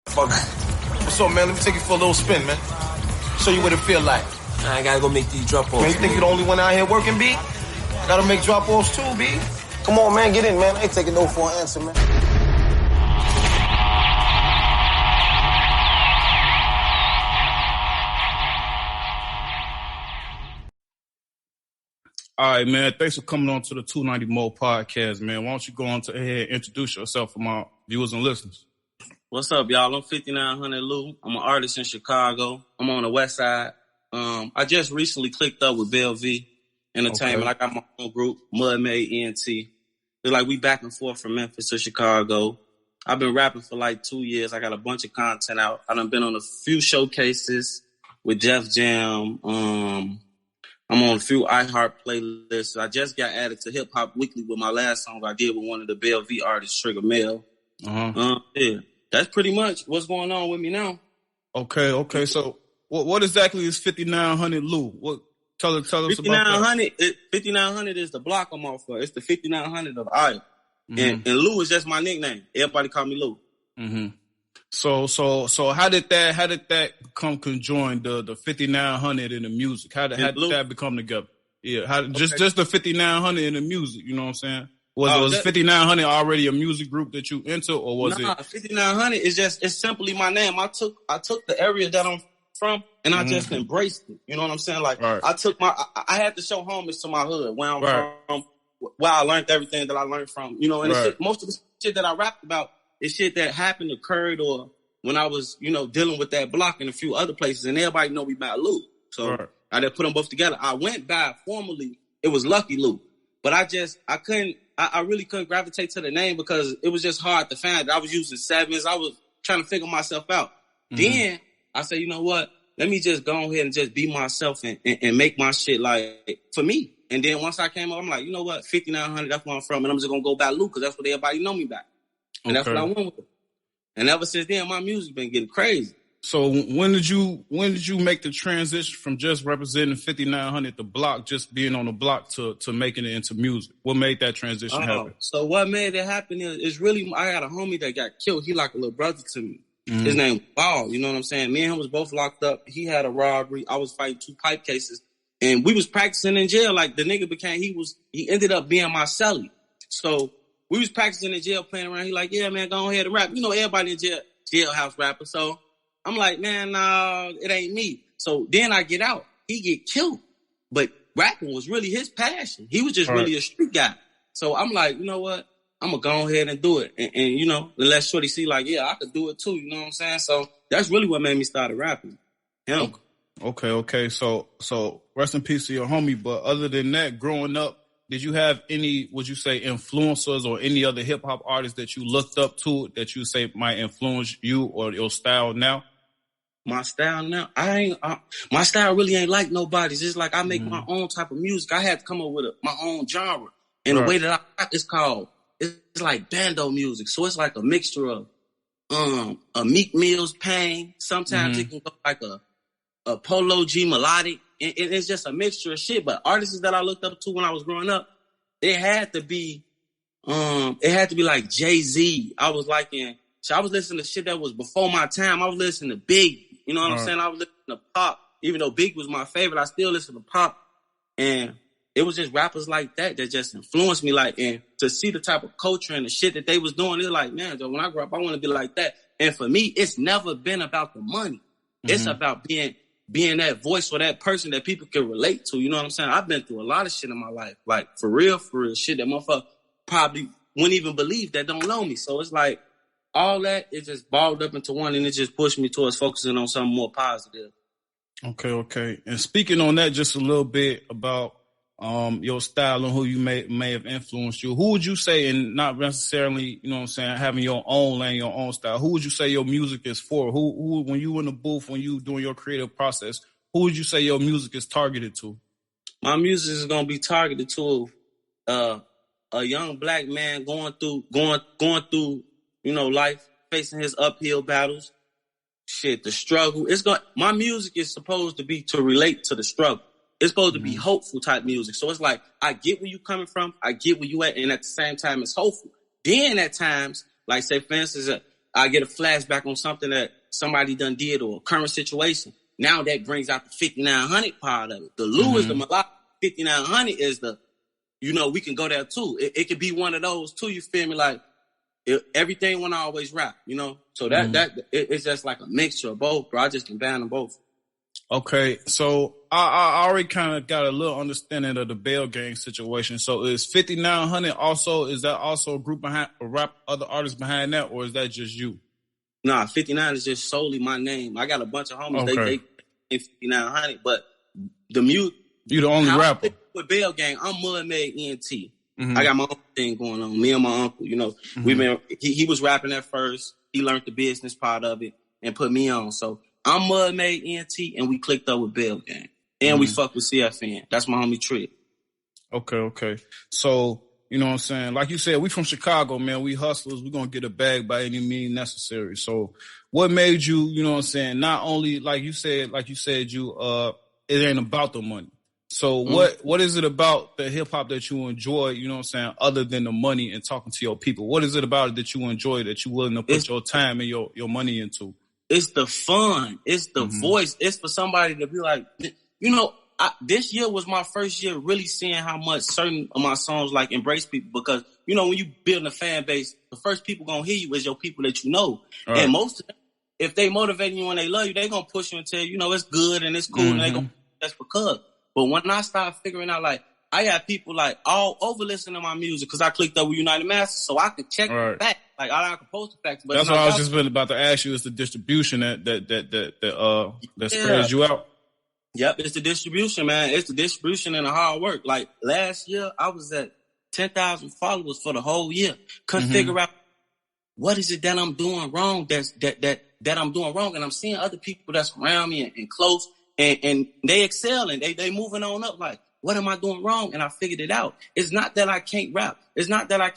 Fuck. What's up, man? Let me take you for a little spin, man. Show you what it feel like. I gotta go make these drop-offs. Man, you think you're the only one out here working, B? Gotta make drop-offs too, B. Come on, man, get in, man. I ain't taking no for an answer, man. All right, man. Thanks for coming on to the 290MoePodcast, man. Why don't you go on to ahead and introduce yourself for my viewers and listeners? What's up, y'all? I'm 5900 Lou. I'm an artist in Chicago. I'm on the west side. I just recently clicked up with Bell V Entertainment. Okay. I got my own group, Mud-Made ENT. It's like we back and forth from Memphis to Chicago. I've been rapping for like 2 years. I got a bunch of content out. I done been on a few showcases with Def Jam. I'm on a few iHeart playlists. I just got added to Hip Hop Weekly with my last song I did with one of the Bell V artists, Trigger Mel. Yeah, that's pretty much what's going on with me now. Okay. So what exactly is 5900 Lou? What? Tell us about that. 5900 is the block I'm off of. It's the 5900 of I. And Lou is just my nickname. Everybody call me Lou. Mm-hmm. So how did that become conjoined, the 5900 in the music? How did that become together? Yeah, just the 5900 in the music, you know what I'm saying? Was 5900 already a music group that you into, or was it? 5900 it's simply my name. I took the area that I'm from and I just embraced it. You know what I'm saying? Like right. I had to show homage to my hood, where I'm from, where I learned everything that I learned from. You know, and most of the shit that I rapped about is shit that happened, occurred, or when I was, dealing with that block and a few other places, and everybody know me by Lou. So I just put them both together. I went by formally, it was Lucky Lou, but I really couldn't gravitate to the name because it was just hard to find. I was using sevens. I was trying to figure myself out. Then I said, you know what? Let me just go ahead and just be myself and make my shit like for me. And then once I came up, I'm like, you know what? 5900, that's where I'm from. And I'm just going to go by Lou because that's what everybody know me by. And that's what I went with it. And ever since then, my music been getting crazy. So when did you make the transition from just representing 5900 the block, just being on the block, to making it into music? What made that transition happen? So what made it happen is really, I got a homie that got killed. He like a little brother to me. His name was Ball, you know what I'm saying? Me and him was both locked up. He had a robbery. I was fighting 2 pipe cases. And we was practicing in jail. Like the nigga he ended up being my cellie. So we was practicing in jail, playing around. He like, yeah, man, go ahead and rap. You know, everybody in jailhouse rapper. So I'm like, man, nah, it ain't me. So then I get out. He get killed. But rapping was really his passion. He was just really a street guy. So I'm like, you know what? I'm going to go ahead and do it. And let Shorty see like, yeah, I could do it too. You know what I'm saying? So that's really what made me start rapping. Him. Okay. So rest in peace to your homie. But other than that, growing up, did you have any, would you say, influencers or any other hip hop artists that you looked up to that you say might influence you or your style now? My style now? My style really ain't like nobody's. It's like I make my own type of music. I had to come up with my own genre. And the way that I rap is called, it's like Bando music. So it's like a mixture of a Meek Mill's Pain. Sometimes it can go like a Polo G melodic. It's just a mixture of shit. But artists that I looked up to when I was growing up, it had to be like Jay-Z. I was listening to shit that was before my time. I was listening to Big. You know what I'm saying? I was listening to Pop. Even though Big was my favorite, I still listen to Pop. And it was just rappers like that just influenced me. Like, and to see the type of culture and the shit that they was doing, it's like, man, when I grow up, I want to be like that. And for me, it's never been about the money. It's about being that voice or that person that people can relate to. You know what I'm saying? I've been through a lot of shit in my life. Like, for real, shit that motherfucker probably wouldn't even believe that don't know me. So it's like, all that, it just balled up into one, and it just pushed me towards focusing on something more positive. Okay. And speaking on that just a little bit about your style and who you may have influenced you, who would you say, and not necessarily, you know what I'm saying, having your own lane, your own style, who would you say your music is for? Who when you in the booth, when you doing your creative process, who would you say your music is targeted to? My music is going to be targeted to a young black man going through, life, facing his uphill battles. Shit, the struggle. My music is supposed to be to relate to the struggle. It's supposed to be hopeful type music. So it's like, I get where you coming from, I get where you at, and at the same time, it's hopeful. Then at times, like say, for instance, I get a flashback on something that somebody done did or a current situation. Now that brings out the 5900 part of it. The Lou is the melodic. 5900 is the, we can go there too. It could be one of those too. You feel me? Like everything when I always rap, So it's just like a mixture of both, bro. I just combine them both. Okay, so I already kind of got a little understanding of the Bell Gang situation. So is 5900 is that also a group behind or rap other artists behind that, or is that just you? Nah, 59 is just solely my name. I got a bunch of homies. Okay. They 5900, but the mute. You the only rapper with Bell Gang. I'm Mud-Made ENT. I got my own thing going on. Me and my uncle, we've been. He was rapping at first. He learned the business part of it and put me on. So I'm Mud-Made ENT, and we clicked up with Bell Gang, and we fuck with CFN. That's my homie Trick. Okay. So you know what I'm saying? Like you said, we from Chicago, man. We hustlers. We gonna get a bag by any means necessary. So what made you, you know what I'm saying? Not only like you said, it ain't about the money. So what is it about the hip hop that you enjoy, you know what I'm saying, other than the money and talking to your people? What is it about it that you enjoy that you willing to put your time and your money into? It's the fun. It's the voice. It's for somebody to be like, this year was my first year really seeing how much certain of my songs like embrace people because, when you build a fan base, the first people gonna hear you is your people that you know. Right. And most of them, if they motivate you and they love you, they gonna push you and tell you, it's good and it's cool and they gonna that's because. But when I started figuring out, like, I got people, like, all over listening to my music because I clicked up with United Masters so I could check the facts. Like, I can post the facts. But that's what I was just about to ask you is the distribution that spreads you out. Yep, it's the distribution, man. It's the distribution and the hard work. Like, last year, I was at 10,000 followers for the whole year. Couldn't figure out what is it that I'm doing wrong that I'm doing wrong. And I'm seeing other people that's around me and close. And they excel and they moving on up like, what am I doing wrong? And I figured it out. It's not that I can't rap. It's not that I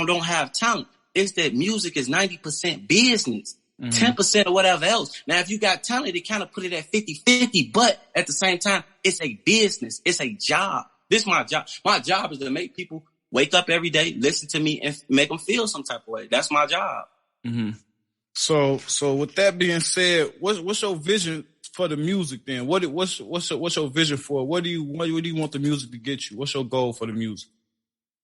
don't have talent. It's that music is 90% business, 10% or whatever else. Now, if you got talent, they kind of put it at 50-50, but at the same time, it's a business. It's a job. This is my job. My job is to make people wake up every day, listen to me and make them feel some type of way. That's my job. So with that being said, what's your vision for the music then? What's your vision for it? What do you want the music to get you? What's your goal for the music?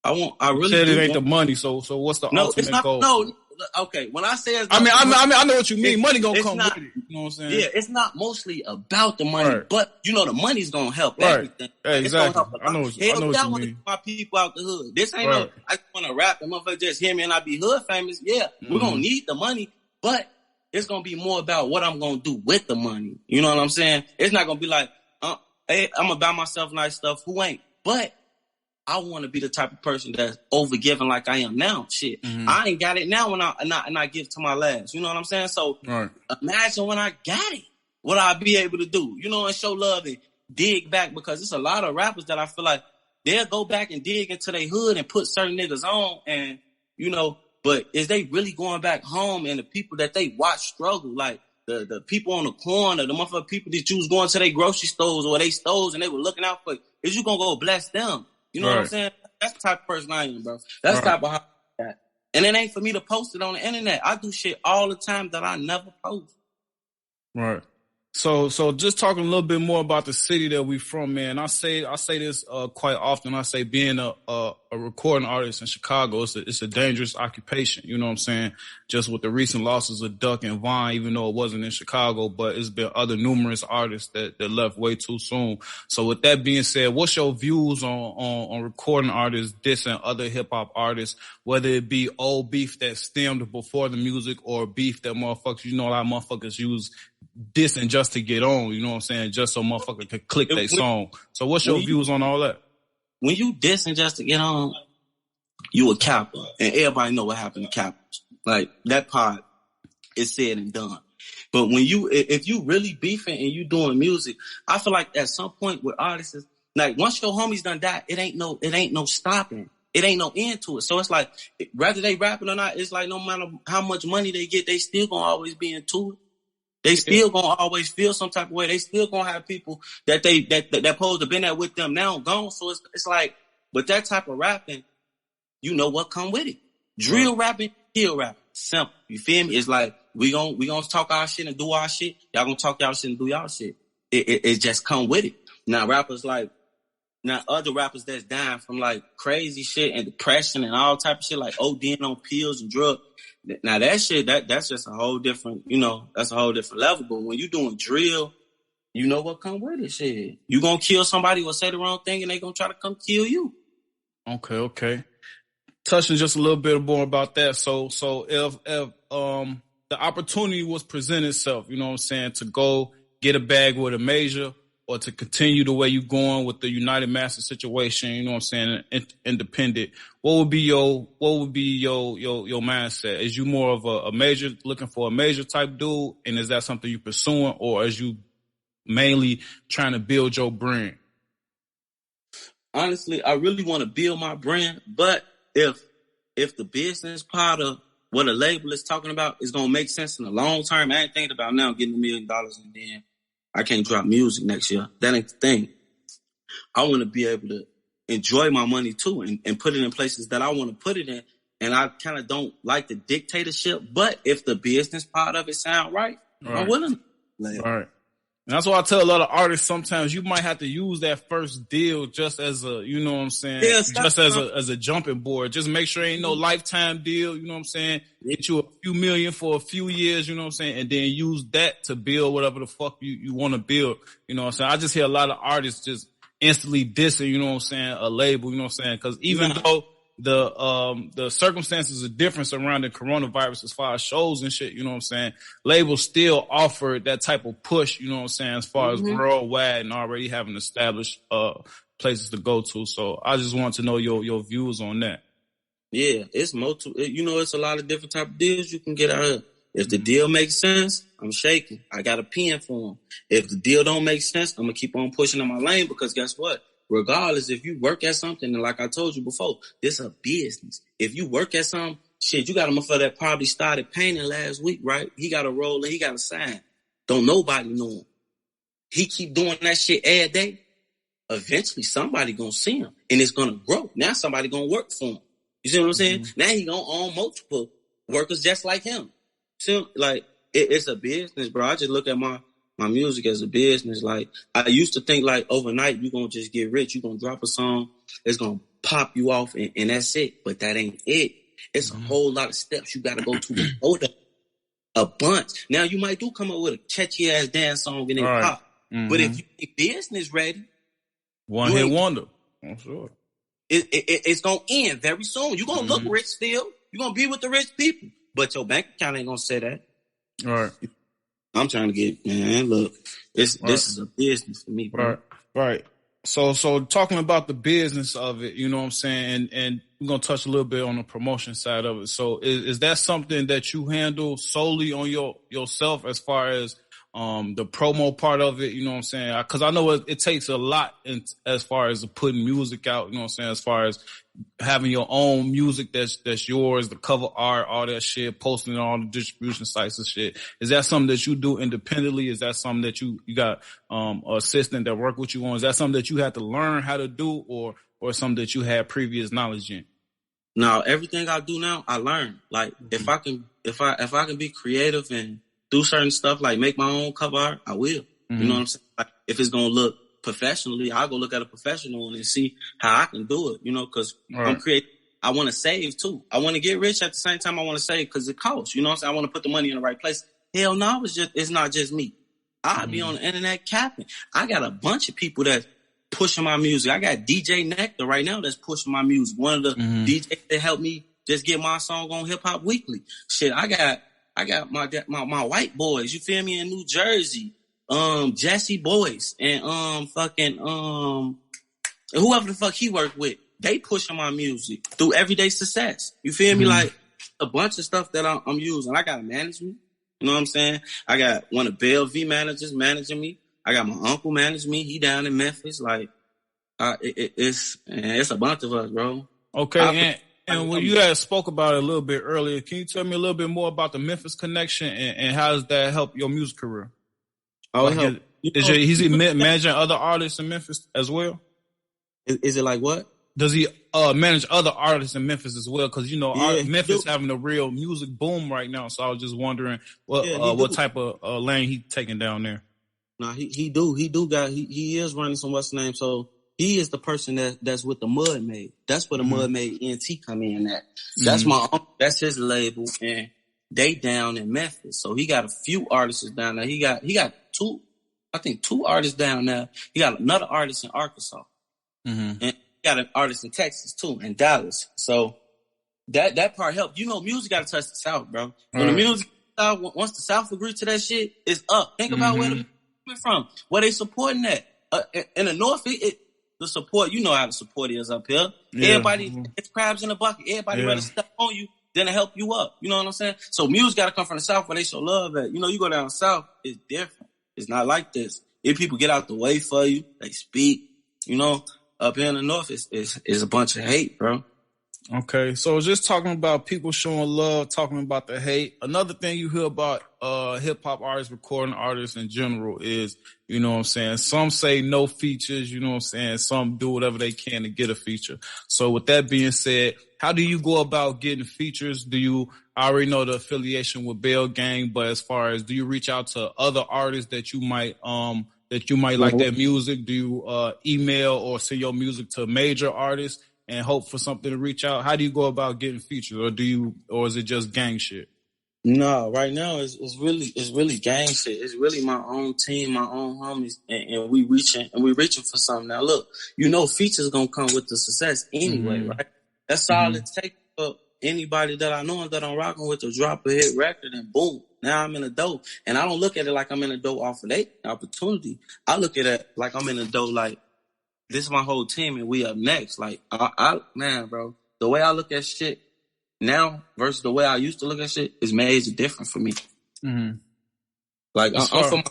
I really you said it ain't the money, so what's the ultimate goal? No, okay. When I say I know what you mean. Money gonna come with it. You know what I'm saying? Yeah, it's not mostly about the money, but the money's gonna help everything. Yeah, exactly. I know what you mean. I want to get my people out the hood. This ain't I just want to rap and motherfuckers just hear me and I be hood famous. Yeah, we're gonna need the money, but it's going to be more about what I'm going to do with the money. You know what I'm saying? It's not going to be like, hey, I'm going to buy myself nice stuff. Who ain't? But I want to be the type of person that's overgiving like I am now. Shit. I ain't got it now when I give to my last. You know what I'm saying? So imagine when I got it, what I'll be able to do, and show love and dig back because there's a lot of rappers that I feel like they'll go back and dig into their hood and put certain niggas on and, but is they really going back home and the people that they watch struggle, like the people on the corner, the motherfucking people that you was going to their grocery stores or they stores and they were looking out for, is you going to go bless them? You know what I'm saying? That's the type of person I am, bro. That's the type of how I am. And it ain't for me to post it on the internet. I do shit all the time that I never post. Right. So just talking a little bit more about the city that we from, man. I say this quite often. I say being a recording artist in Chicago, it's a dangerous occupation. You know what I'm saying? Just with the recent losses of Duck and Vine, even though it wasn't in Chicago, but it's been other numerous artists that left way too soon. So with that being said, what's your views on recording artists dissing other hip hop artists, whether it be old beef that stemmed before the music or beef that motherfuckers, a lot of motherfuckers use dissing just to get on, you know what I'm saying? Just so motherfucker can click their song. So what's your views on all that? When you dissing just to get on, you a capper. And everybody know what happened to cappers. Like, that part is said and done. But if you really beefing and you doing music, I feel like at some point with artists, like once your homies done died, it ain't no stopping. It ain't no end to it. So it's like, whether they rapping or not, it's like no matter how much money they get, they still gonna always be into it. They still gonna always feel some type of way. They still gonna have people that supposed to been there with them now gone. So it's like, but that type of rapping, you know what come with it. Drill rapping, hill rapping. simple. You feel me? It's like we gonna talk our shit and do our shit. Y'all gonna talk y'all shit and do y'all shit. It just come with it. Now other rappers that's dying from like crazy shit and depression and all type of shit, like ODing on pills and drugs. Now that shit, that's just a whole different, that's a whole different level. But when you doing drill, you know what come with it, shit. You gonna kill somebody or say the wrong thing and they gonna try to come kill you. Okay. Touching just a little bit more about that. So if the opportunity was presented itself, you know what I'm saying, to go get a bag with a major or to continue the way you're going with the United Master situation, you know what I'm saying, independent, what would be your mindset? Is you more of a major, looking for a major type dude, and is that something you pursuing, or is you mainly trying to build your brand? Honestly, I really want to build my brand, but if the business part of what a label is talking about is gonna make sense in the long term, I ain't thinking about now getting $1 million and then I can't drop music next year. That ain't the thing. I want to be able to enjoy my money too and put it in places that I want to put it in. And I kind of don't like the dictatorship, but if the business part of it sound right. I'm willing. Right. And that's why I tell a lot of artists sometimes you might have to use that first deal just as a, you know what I'm saying? Yeah, just as a jumping board. Just make sure ain't no lifetime deal, you know what I'm saying? Get you a few million for a few years, you know what I'm saying? And then use that to build whatever the fuck you want to build, you know what I'm saying? I just hear a lot of artists just instantly dissing, you know what I'm saying, a label, you know what I'm saying? Cause even though the circumstances are different surrounding coronavirus as far as shows and shit, you know what I'm saying? Labels still offer that type of push, you know what I'm saying, as far as worldwide and already having established places to go to. So I just want to know your views on that. Yeah, it's it's a lot of different type of deals you can get out of. If the deal makes sense, I'm shaking. I got a pen for them. If the deal don't make sense, I'm gonna keep on pushing in my lane, because guess what? Regardless, if you work at something, and like I told you before, this a business. If you work at something, shit, you got a motherfucker that probably started painting last week, right? He got a role and he got a sign. Don't nobody know him. He keep doing that shit every day. Eventually, somebody gonna see him, and it's gonna grow. Now somebody gonna work for him. You see what I'm saying? Now he gonna own multiple workers just like him. See, like it's a business, bro. I just look at my music as a business. Like, I used to think like overnight you gonna just get rich. You gonna drop a song, it's gonna pop you off and that's it. But that ain't it. It's a whole lot of steps you gotta go to hold up a bunch. Now you might do come up with a catchy ass dance song and then pop. But if you ain't business ready, one hit wonder. I'm sure. It's gonna end very soon. You're gonna look rich still. You're gonna be with the rich people. But your bank account ain't gonna say that. All right. I'm trying to get, man, look, this is a business for me, bro. Right. So talking about the business of it, you know what I'm saying, and we're going to touch a little bit on the promotion side of it. So is that something that you handle solely on yourself as far as the promo part of it, you know what I'm saying? Because I know it takes a lot as far as putting music out, you know what I'm saying, as far as having your own music that's yours, the cover art, all that shit, posting it on all the distribution sites and shit. Is that something that you do independently? Is that something that you got an assistant that work with you on? Is that something that you had to learn how to do, or something that you had previous knowledge in? No, everything I do now, I learn. Like, if I can be creative and do certain stuff, like make my own cover art, I will. You know what I'm saying? Like, if it's gonna look professionally, I'll go look at a professional and see how I can do it, because I'm creative. I want to save too. I want to get rich at the same time I want to save, because it costs, you know what I'm saying? I want to put the money in the right place. Hell no, it's not just me. I'll be on the internet capping. I got a bunch of people that's pushing my music. I got DJ Nectar right now that's pushing my music. One of the DJs that helped me just get my song on Hip Hop Weekly. Shit, I got my white boys, you feel me, in New Jersey. Jesse Boys and whoever the fuck he worked with, they pushing my music through Everyday Success. You feel me? Like, a bunch of stuff that I'm using. I got a management, you know what I'm saying? I got one of Bell V managers managing me. I got my uncle managing me. He down in Memphis. Like, it's a bunch of us, bro. Okay, and when you guys spoke about it a little bit earlier, can you tell me a little bit more about the Memphis Connection and how does that help your music career? Oh, is he managing other artists in Memphis as well? Is it like what? Does he manage other artists in Memphis as well? Because you know, Memphis having a real music boom right now. So I was just wondering what type of lane he taking down there. No, he is running some what's the name. So he is the person that's with the Mud Made. That's where the Mud Made NT come in at. That's that's his label, and they down in Memphis. So he got a few artists down there. He got two artists down there. He got another artist in Arkansas, and he got an artist in Texas too, in Dallas. So that part helped. You know, music got to touch the South, bro. When the music once the South agree to that shit, it's up. Think about where the music coming from, where they supporting that. In the North, the support, you know how the support is up here. Yeah. Everybody, it's crabs in a bucket. Everybody ready to step on you, then to help you up. You know what I'm saying? So music got to come from the South where they show love at. You know, you go down South, it's different. It's not like this. If people get out the way for you, they speak. You know, up here in the North, it's a bunch of hate, bro. Okay, so just talking about people showing love, talking about the hate. Another thing you hear about hip-hop artists, recording artists in general is, you know what I'm saying, some say no features, you know what I'm saying, some do whatever they can to get a feature. So with that being said, how do you go about getting features? I already know the affiliation with Bell Gang, but as far as, do you reach out to other artists that you might like their music? Do you email or send your music to major artists and hope for something to reach out? How do you go about getting features, or is it just gang shit? No, right now it's really gang shit. It's really my own team, my own homies, and we reaching for something. Now look, you know, features gonna come with the success anyway, right? That's all it takes for anybody that I know and that I'm rocking with to drop a hit record, and boom, now I'm in a dough. And I don't look at it like I'm in a dough off of that opportunity. I look at it like I'm in a dough like, this is my whole team and we up next. Like, man, bro, the way I look at shit now versus the way I used to look at shit is major different for me. Like, I'm from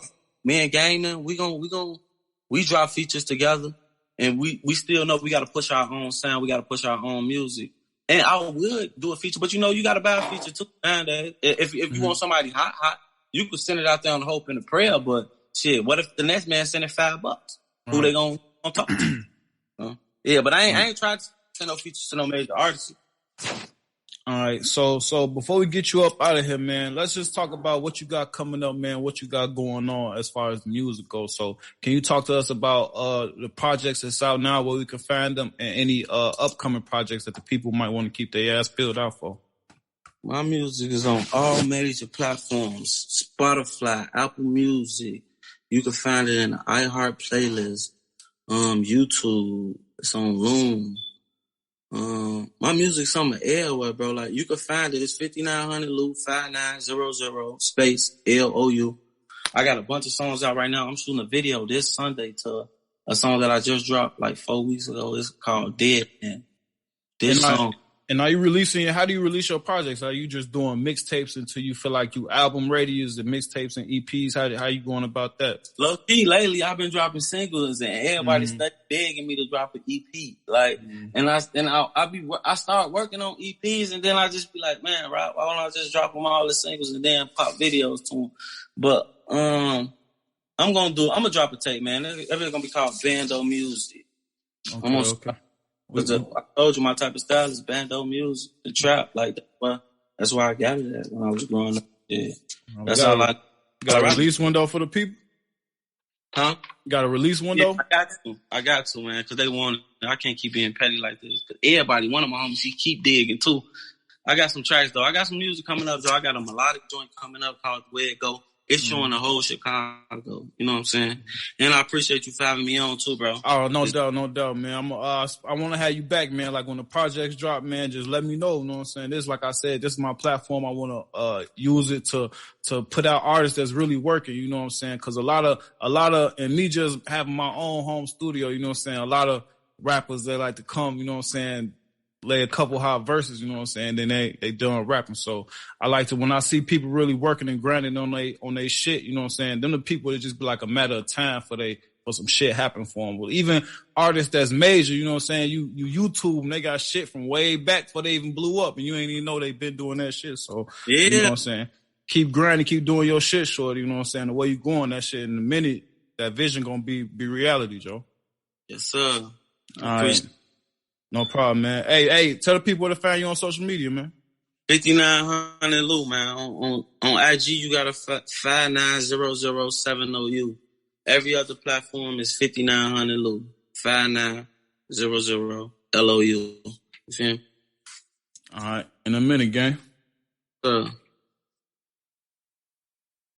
me and Gang, we drop features together, and we still know we got to push our own sound. We got to push our own music. And I would do a feature, but you know, you got to buy a feature too. If you want somebody hot, you could send it out there on hope and a prayer. But shit, what if the next man sending $5? Who they gonna talk to? Yeah, but I ain't tried to send no features to no major artists. All right, so before we get you up out of here, man, let's just talk about what you got coming up, man, what you got going on as far as music goes. So can you talk to us about the projects that's out now, where we can find them, and any upcoming projects that the people might want to keep their ass peeled out for? My music is on all major platforms, Spotify, Apple Music. You can find it in the iHeart playlist, YouTube. It's on Loom. My music's on the everywhere, bro. Like, you can find it. It's 5900 Loop 5900 space LOU. I got a bunch of songs out right now. I'm shooting a video this Sunday to a song that I just dropped like 4 weeks ago. It's called Dead Man. And are you releasing? How do you release your projects? Are you just doing mixtapes until you feel like you album ready? Is it mixtapes and EPs? How you going about that? Low key, lately I've been dropping singles, and everybody's begging me to drop an EP. Like, and I start working on EPs, and then I just be like, man, right? Why don't I just drop them all the singles and then pop videos to them? But I'm gonna drop a tape, man. Everything's gonna be called Bando Music. Okay. I told you my type of style is Bando music, the trap, like that. That's why I got it at when I was growing up. Yeah, that's all I got. A release window for the people? Huh? Got a release window? Yeah, I got to, man, because they want it. I can't keep being petty like this. Cause everybody, one of my homies, he keep digging too. I got some tracks though. I got some music coming up though. I got a melodic joint coming up called The Way It Go. It's showing the whole Chicago. You know what I'm saying? And I appreciate you for having me on too, bro. Oh, no doubt, man. I want to have you back, man. Like, when the projects drop, man, just let me know. You know what I'm saying? This, like I said, this is my platform. I want to use it to put out artists that's really working. You know what I'm saying? Because a lot of, and me just having my own home studio. You know what I'm saying? A lot of rappers, they like to come. You know what I'm saying? Lay a couple hot verses, you know what I'm saying? Then they done rapping. So I like to, when I see people really working and grinding on they shit, you know what I'm saying? Them the people that just be like a matter of time for some shit happen for them. Well, even artists that's major, you know what I'm saying? You YouTube them, they got shit from way back before they even blew up, and you ain't even know they been doing that shit. So you know what I'm saying? Keep grinding, keep doing your shit, shorty. You know what I'm saying? The way you going, that shit in a minute, that vision gonna be reality, Joe. Yes, sir. All right. No problem, man. Hey, tell the people where to find you on social media, man. 5900 Lou, man. On IG, you got a 59007OU. Every other platform is 5900 Lou. 5900 LOU. You feel me? All right. In a minute, gang.